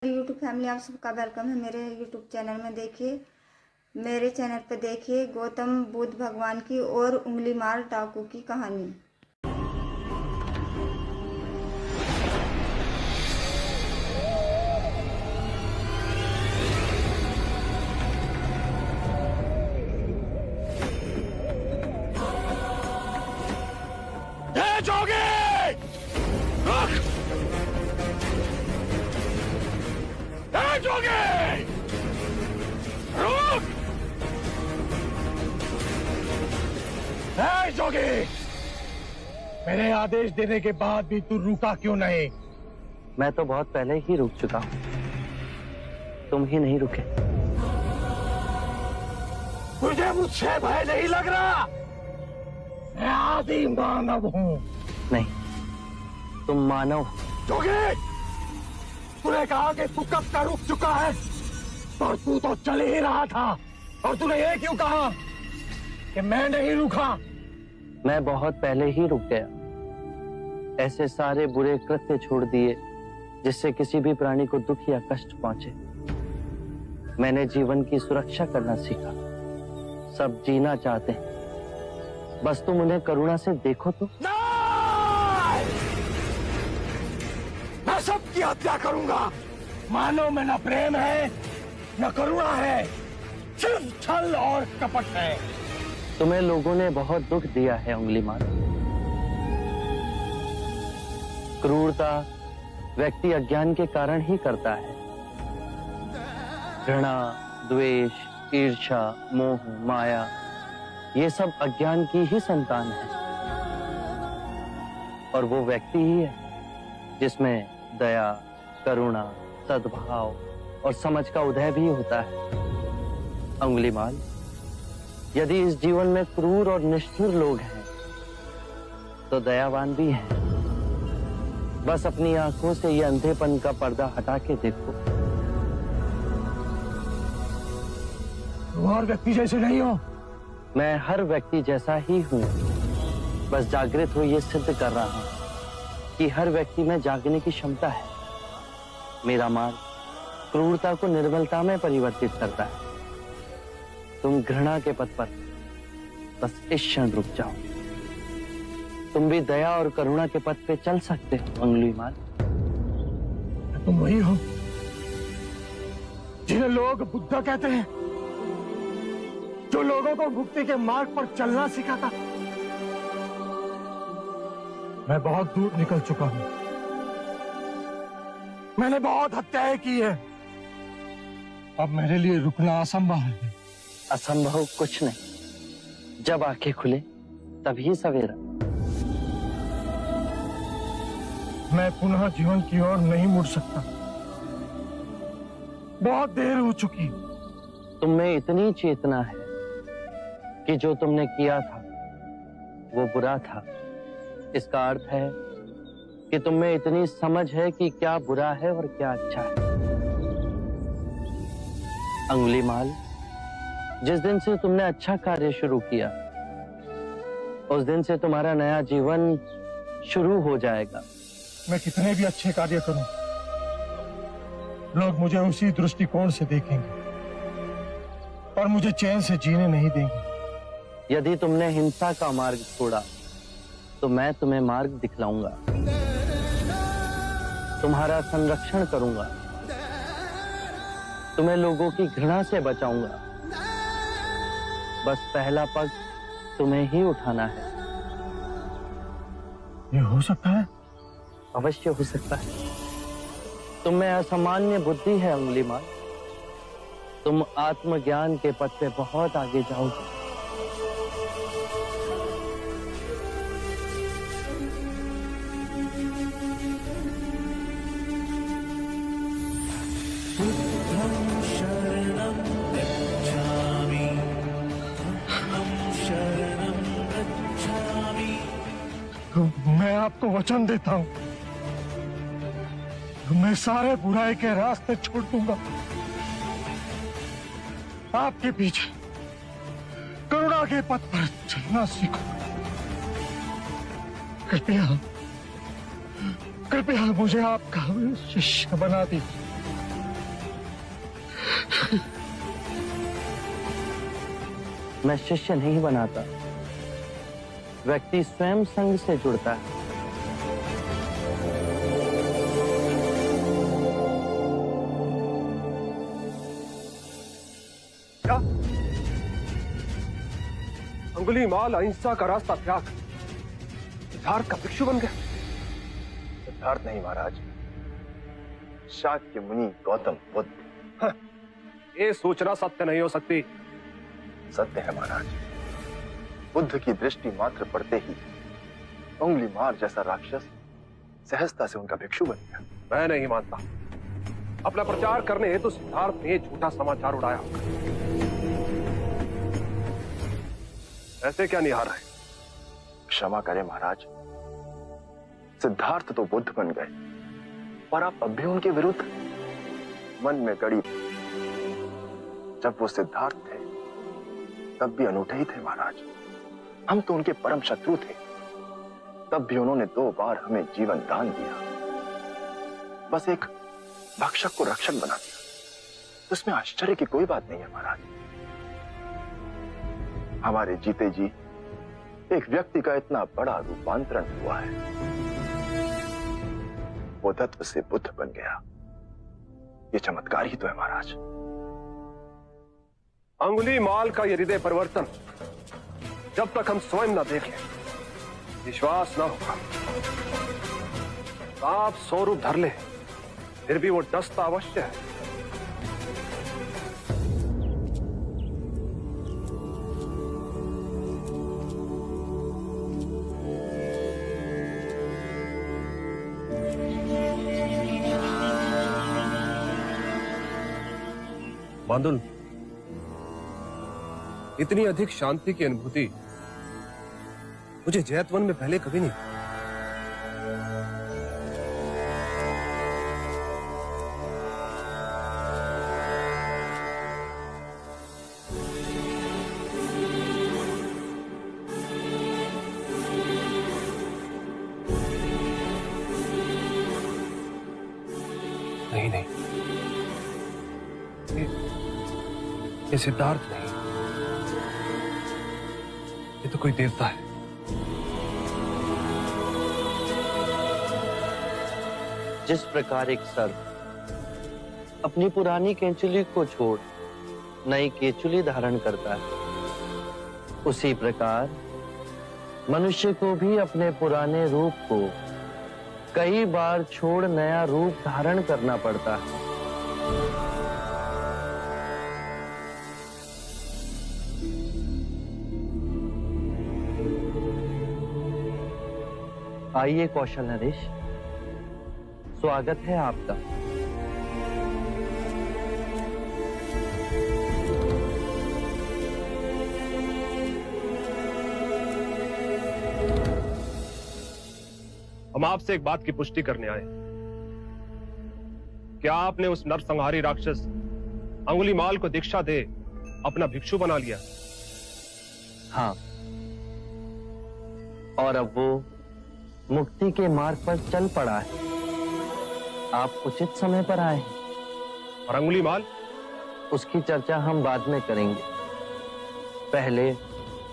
YouTube family, आप सबका welcome है मेरे यूट्यूब चैनल में। देखिए, मेरे चैनल पे देखिए गौतम बुद्ध भगवान की और उंगली मार डाकू की कहानी। जोगी, रुक! जोगी, रुक! जोगी, मेरे आदेश देने के बाद भी तू रुका क्यों नहीं? मैं तो बहुत पहले ही रुक चुका हूं, तुम ही नहीं रुके। मुझे मुझसे भय नहीं लग रहा। मैं आदि मानव हूं। नहीं, तुम मानव। जोगी, तूने कहा कि तू कब का रुक चुका है, पर तू तो चल ही रहा था। और तूने ये क्यों कहा कि मैं नहीं रुका? मैं बहुत पहले ही रुक गया। ऐसे सारे बुरे कृत्य छोड़ दिए जिससे किसी भी प्राणी को दुख या कष्ट पहुंचे। मैंने जीवन की सुरक्षा करना सीखा। सब जीना चाहते हैं, बस तुम उन्हें करुणा से देखो तो। मैं सबकी हत्या करूंगा। मानव में न प्रेम है न करुणा है, सिर्फ छल और कपट है। तुम्हें लोगों ने बहुत दुख दिया है उंगलीमान। क्रूरता व्यक्ति अज्ञान के कारण ही करता है। घृणा, द्वेष, ईर्ष्या, मोह, माया, ये सब अज्ञान की ही संतान है। और वो व्यक्ति ही है जिसमें दया, करुणा, सद्भाव और समझ का उदय भी होता है। अंगुलीमाल, यदि इस जीवन में क्रूर और निष्ठुर लोग हैं तो दयावान भी हैं। बस अपनी आंखों से ये अंधेपन का पर्दा हटा के देखो। तुम और व्यक्ति जैसे नहीं हो। मैं हर व्यक्ति जैसा ही हूं, बस जागृत हो ये सिद्ध कर रहा हूं कि हर व्यक्ति में जागने की क्षमता है। मेरा मार्ग क्रूरता को निर्मलता में परिवर्तित करता है। तुम घृणा के पथ पर बस इस क्षण रुक जाओ। तुम भी दया और करुणा के पथ पे चल सकते हो अंगुलीमाल। तुम वही हो जिन्हें लोग बुद्धा कहते हैं, जो लोगों को मुक्ति के मार्ग पर चलना सिखाता। मैं बहुत दूर निकल चुका हूं। मैंने बहुत हत्याएं की है। अब मेरे लिए रुकना असंभव है। असंभव कुछ नहीं। जब आंखें खुले तभी सवेरा। मैं पुनः जीवन की ओर नहीं मुड़ सकता। बहुत देर हो चुकी। तुम में इतनी चेतना है कि जो तुमने किया था वो बुरा था। इसका अर्थ है कि तुम में इतनी समझ है कि क्या बुरा है और क्या अच्छा है। अंगुलीमाल, जिस दिन से तुमने अच्छा कार्य शुरू किया उस दिन से तुम्हारा नया जीवन शुरू हो जाएगा। मैं कितने भी अच्छे कार्य करूं, लोग मुझे उसी दृष्टिकोण से देखेंगे और मुझे चैन से जीने नहीं देंगे। यदि तुमने हिंसा का मार्ग छोड़ा तो मैं तुम्हें मार्ग दिखलाऊंगा। तुम्हारा संरक्षण करूंगा। तुम्हें लोगों की घृणा से बचाऊंगा। बस पहला पग तुम्हें ही उठाना है। ये हो सकता है? अवश्य हो सकता है। तुम में असामान्य बुद्धि है अंगुलीमाल। तुम आत्मज्ञान के पथ पे बहुत आगे जाओगे। मैं आपको वचन देता हूं, मैं सारे बुराई के रास्ते छोड़ दूंगा। आपके पीछे करुणा के पथ पर चलना सीखो। कृपया कृपया मुझे आपका शिष्य बना दीजिए। मैं शिष्य नहीं बनाता, व्यक्ति स्वयं संग से जुड़ता है। क्या अंगुलीमाल अहिंसा का रास्ता त्याग सिद्धार्थ का भिक्षु बन गया? सिद्धार्थ नहीं महाराज, शाक्य मुनि गौतम बुद्ध। हाँ, ये सूचना सत्य नहीं हो सकती। सत्य है महाराज, बुद्ध की दृष्टि मात्र पड़ते ही उंगलीमाल जैसा राक्षस सहजता से उनका भिक्षु बन गया। मैं नहीं मानता। अपना प्रचार करने हेतु सिद्धार्थ ने झूठा समाचार उड़ाया। ऐसे क्या निहारा है? क्षमा करें महाराज, सिद्धार्थ तो बुद्ध बन गए, पर आप अब भी उनके विरुद्ध मन में गड़ी। जब वो सिद्धार्थ थे तब भी अनूठे ही थे महाराज। हम तो उनके परम शत्रु थे, तब भी उन्होंने 2 बार हमें जीवन दान दिया। बस एक भक्षक को रक्षक बना दिया, उसमें आश्चर्य की कोई बात नहीं है महाराज। हमारे जीते जी एक व्यक्ति का इतना बड़ा रूपांतरण हुआ है, वो तत्व से बुद्ध बन गया। ये चमत्कार ही तो है महाराज। अंगुलीमाल का ये हृदय परिवर्तन जब तक हम स्वयं न देखें विश्वास न होगा। आप स्वरूप धर ले, फिर भी वो डसता अवश्य है। बांदुल, इतनी अधिक शांति की अनुभूति मुझे जैतवन में पहले कभी नहीं। नहीं नहीं, ये सिद्धार्थ नहीं, ये तो कोई देवता है। जिस प्रकार एक सर्प अपनी पुरानी केंचुली को छोड़ नई केंचुली धारण करता है, उसी प्रकार मनुष्य को भी अपने पुराने रूप को कई बार छोड़ नया रूप धारण करना पड़ता है। आइए कौशल नरेश, स्वागत है आपका। हम आपसे एक बात की पुष्टि करने आए। क्या आपने उस नरसंहारी राक्षस अंगुलीमाल को दीक्षा दे अपना भिक्षु बना लिया? हाँ, और अब वो मुक्ति के मार्ग पर चल पड़ा है। आप उचित समय पर आए हैं। और अंगुलीमाल? उसकी चर्चा हम बाद में करेंगे। पहले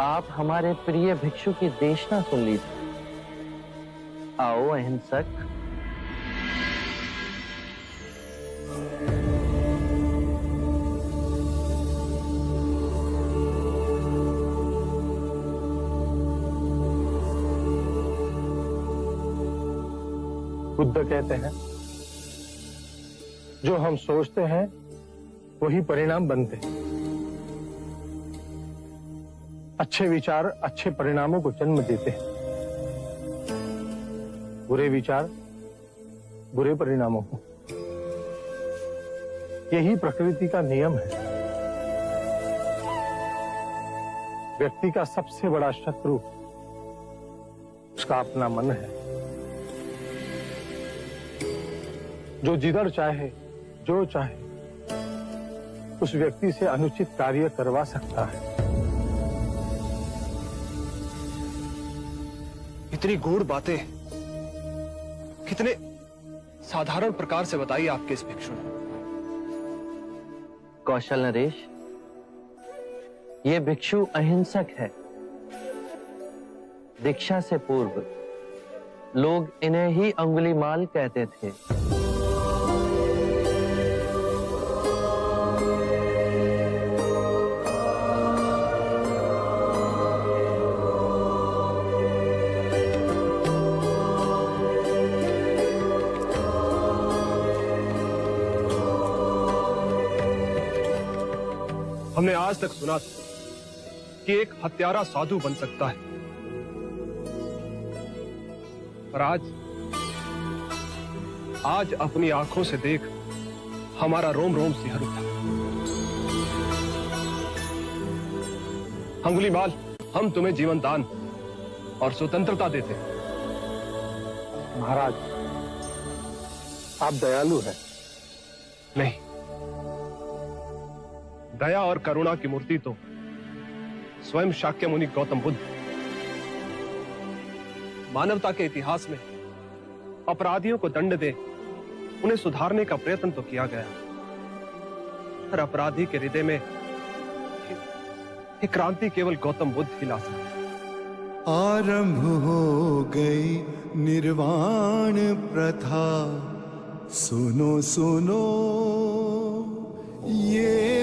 आप हमारे प्रिय भिक्षु की देशना सुन लीजिए। आओ अहिंसक। बुद्ध कहते हैं, जो हम सोचते हैं वही परिणाम बनते हैं। अच्छे विचार अच्छे परिणामों को जन्म देते हैं, बुरे विचार बुरे परिणामों को। यही प्रकृति का नियम है। व्यक्ति का सबसे बड़ा शत्रु उसका अपना मन है, जो जिधर चाहे जो चाहे उस व्यक्ति से अनुचित कार्य करवा सकता है। इतनी गूढ़ बातें कितने साधारण प्रकार से बताई आपके इस भिक्षु ने। कौशल नरेश, ये भिक्षु अहिंसक है। दीक्षा से पूर्व लोग इन्हें ही अंगुलीमाल कहते थे। हमने आज तक सुना था कि एक हत्यारा साधु बन सकता है, पर आज अपनी आंखों से देख हमारा रोम रोम सिहर उठा। अंगुलीमाल, हम तुम्हें जीवन दान और स्वतंत्रता देते हैं। महाराज, आप दयालु हैं। नहीं, दया और करुणा की मूर्ति तो स्वयं शाक्य मुनि गौतम बुद्ध। मानवता के इतिहास में अपराधियों को दंड दे उन्हें सुधारने का प्रयत्न तो किया गया, पर अपराधी के हृदय में एक क्रांति केवल गौतम बुद्ध ही ला सकते। आरंभ हो गई निर्वाण प्रथा, सुनो सुनो ये